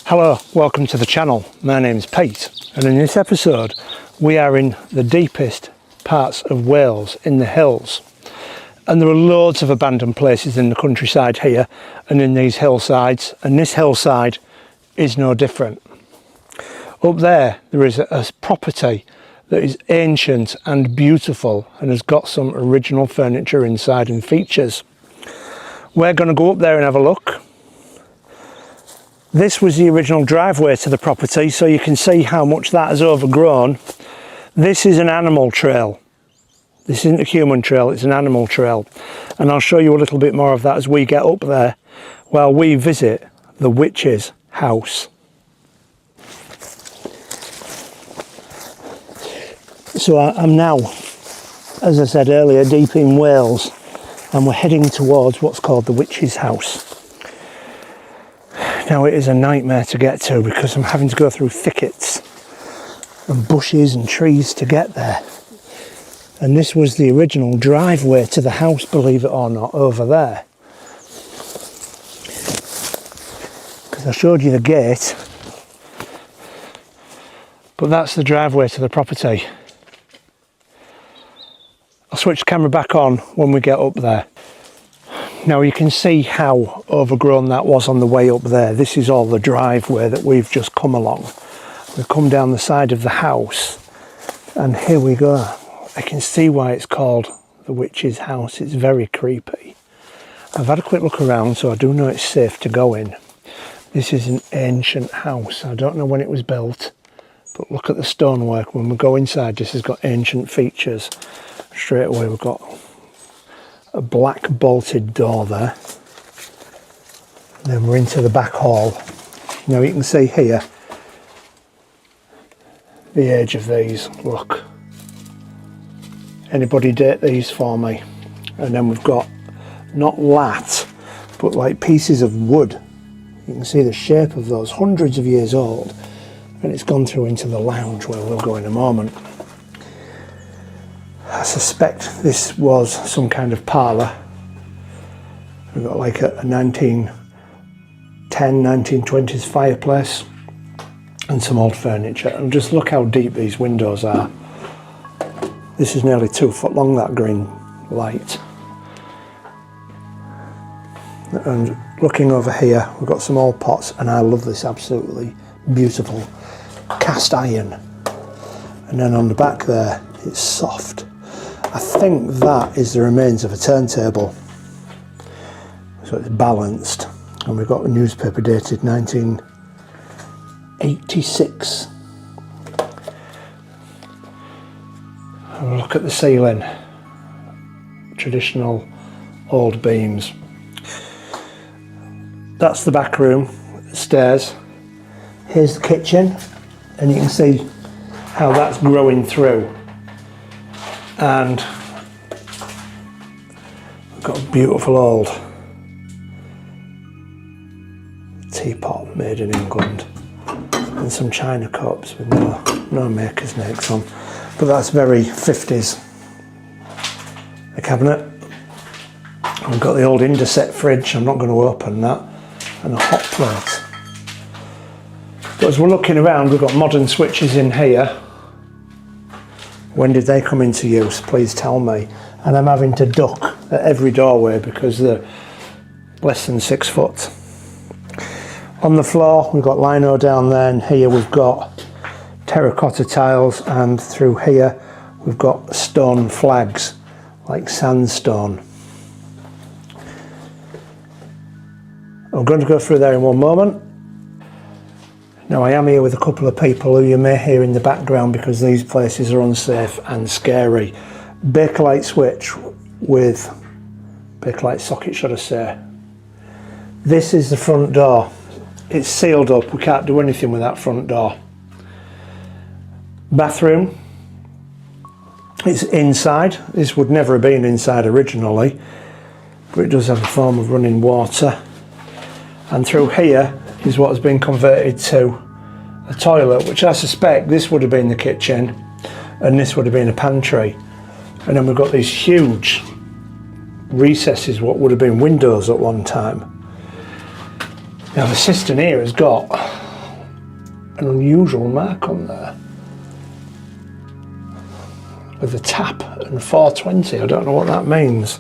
Hello, welcome to the channel. My name's Pete, and in this episode we are in the deepest parts of Wales, in the hills. And there are loads of abandoned places in the countryside here and in these hillsides, and this hillside is no different. Up there is a property that is ancient and beautiful and has got some original furniture inside and features. We're going to go up there and have a look. This was the original driveway to the property, so you can see how much that has overgrown. This is an animal trail. This isn't a human trail, it's an animal trail. And I'll show you a little bit more of that as we get up there while we visit the witch's house. So I'm now, as I said earlier, deep in Wales, and we're heading towards what's called the witch's house. Now it is a nightmare to get to because I'm having to go through thickets and bushes and trees to get there. And this was the original driveway to the house, believe it or not, over there. Because I showed you the gate, but that's the driveway to the property. I'll switch the camera back on when we get up there. Now you can see how overgrown that was on the way up there. This is all the driveway that we've just come along. We've come down the side of the house and here we go. I can see why it's called the witch's house. It's very creepy. I've had a quick look around, so I do know it's safe to go in. This is an ancient house. I don't know when it was built, but look at the stonework. When we go inside, this has got ancient features. Straight away we've got a black bolted door there. Then we're into the back hall. Now you can see here the age of these. Look, anybody date these for me? And then we've got not lat but like pieces of wood. You can see the shape of those, hundreds of years old, and it's gone through into the lounge where we'll go in a moment. I suspect this was some kind of parlour. We've got like a 1910, 1920s fireplace and some old furniture. And just look how deep these windows are. This is nearly 2 foot long, that green light. And looking over here, we've got some old pots, and I love this absolutely beautiful cast iron. And then on the back there, it's soft. I think that is the remains of a turntable. So it's balanced. And we've got a newspaper dated 1986. Have a look at the ceiling. Traditional old beams. That's the back room, stairs. Here's the kitchen, and you can see how that's growing through. And we've got a beautiful old teapot made in England and some china cups with no maker's marks on, but that's very 50s. A cabinet. We've got the old Indeset fridge, I'm not going to open that, and a hot plate. But as we're looking around, we've got modern switches in here. When did they come into use? Please tell me. And I'm having to duck at every doorway because they're less than 6 foot. On the floor, we've got lino down there, and here we've got terracotta tiles, and through here we've got stone flags, like sandstone. I'm going to go through there in one moment. Now I am here with a couple of people who you may hear in the background because these places are unsafe and scary. Bakelite switch with Bakelite socket, should I say. This is the front door. It's sealed up, we can't do anything with that front door. Bathroom. It's inside. This would never have been inside originally, but it does have a form of running water. And through here is what has been converted to a toilet, which I suspect this would have been the kitchen and this would have been a pantry. And then we've got these huge recesses, what would have been windows at one time. Now the cistern here has got an unusual mark on there with a tap and 420. I don't know what that means.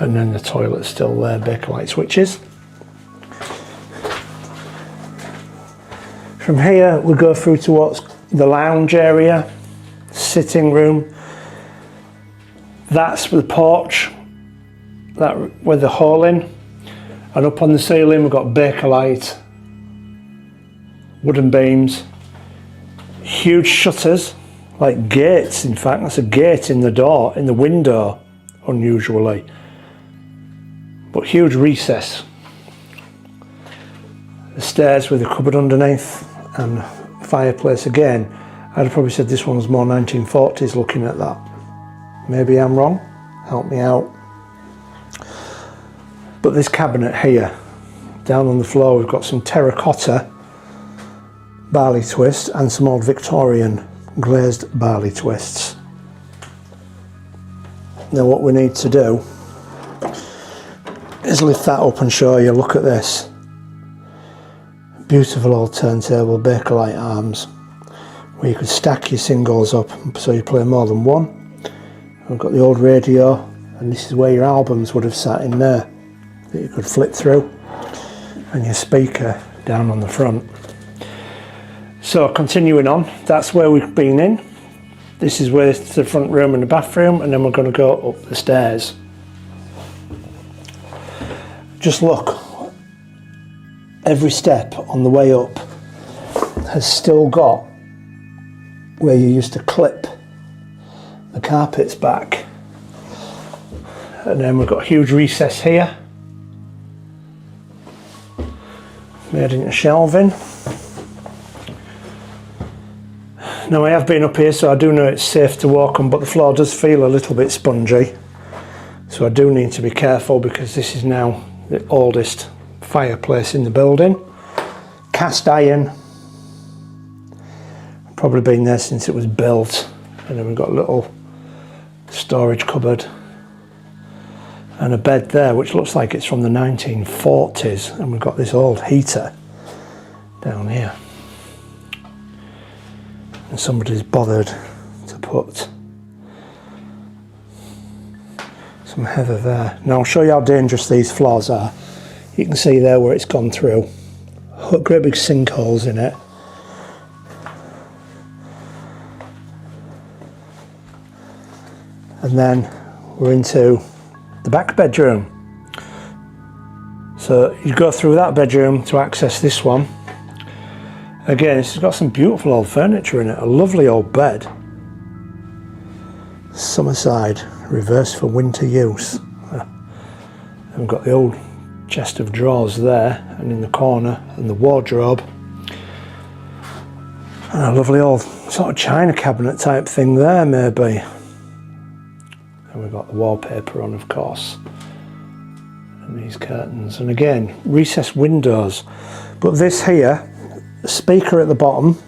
And then the toilet's still there, Bakelite switches. From here we go through towards the lounge area, sitting room. That's the porch, that with the hole in. And up on the ceiling we've got Bakelite, wooden beams, huge shutters, like gates in fact. That's a gate in the door, in the window, unusually. But huge recess. The stairs with a cupboard underneath and fireplace again. I'd have probably said this one's more 1940s looking at that. Maybe I'm wrong, help me out. But this cabinet here, down on the floor we've got some terracotta barley twist and some old Victorian glazed barley twists. Now what we need to do is lift that up and show you. Look at this. Beautiful old turntable, Bakelite arms, where you could stack your singles up so you play more than one. We've got the old radio, and this is where your albums would have sat in there that you could flip through, and your speaker down on the front. So continuing on, that's where we've been in. This is where it's the front room and the bathroom, and then we're going to go up the stairs. Just look, every step on the way up has still got where you used to clip the carpets back. And then we've got a huge recess here, made into shelving. Now I have been up here, so I do know it's safe to walk on, but the floor does feel a little bit spongy. So I do need to be careful because this is now the oldest fireplace in the building. Cast iron, probably been there since it was built. And then we've got a little storage cupboard and a bed there which looks like it's from the 1940s, and we've got this old heater down here, and somebody's bothered to put some heather there. Now I'll show you how dangerous these floors are. You can see there where it's gone through. Great big sinkholes in it. And then we're into the back bedroom. So you go through that bedroom to access this one. Again, it's got some beautiful old furniture in it. A lovely old bed. Summer side, reversed for winter use. And we've got the old chest of drawers there, and in the corner, and the wardrobe. And a lovely old sort of china cabinet type thing there, maybe. And we've got the wallpaper on, of course. And these curtains. And again, recessed windows. But this here, the speaker at the bottom,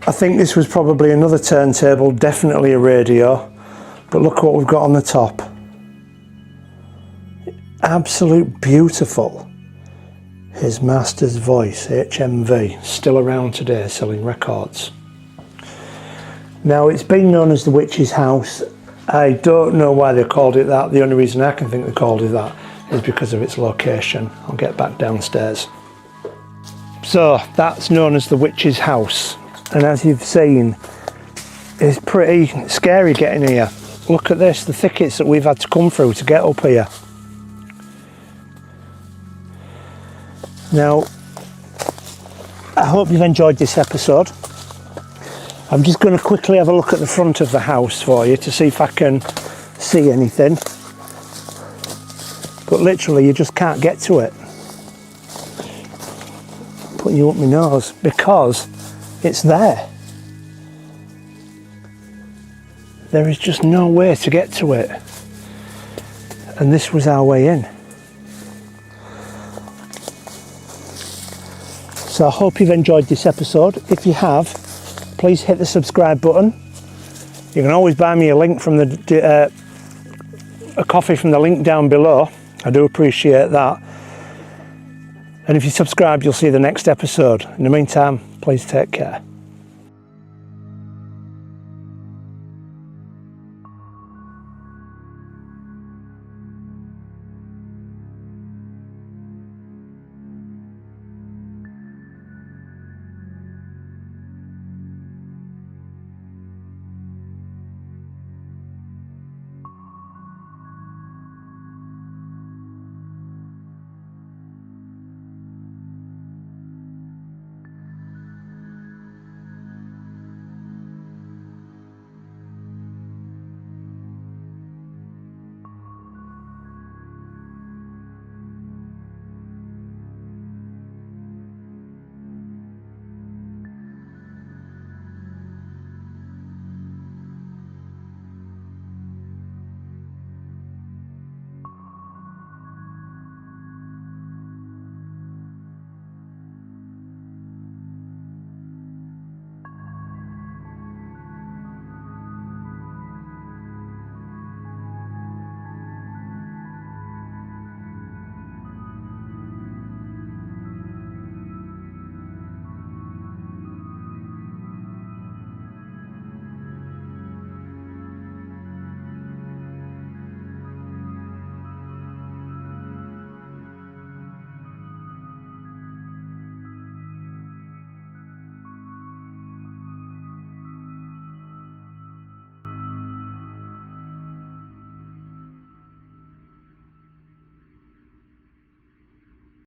I think this was probably another turntable, definitely a radio. But look what we've got on the top. Absolute beautiful. His Master's Voice, HMV, still around today selling records. Now it's been known as the Witch's House. I don't know why they called it that. The only reason I can think they called it that is because of its location. I'll get back downstairs. So that's known as the Witch's House. And as you've seen, it's pretty scary getting here. Look at this, the thickets that we've had to come through to get up here. Now, I hope you've enjoyed this episode. I'm just going to quickly have a look at the front of the house for you to see if I can see anything. But literally, you just can't get to it. Putting you up my nose because it's there. There is just no way to get to it. And this was our way in. So I hope you've enjoyed this episode. If you have, please hit the subscribe button. You can always buy me a link from a coffee from the link down below. I do appreciate that. And if you subscribe, you'll see the next episode. In the meantime, please take care.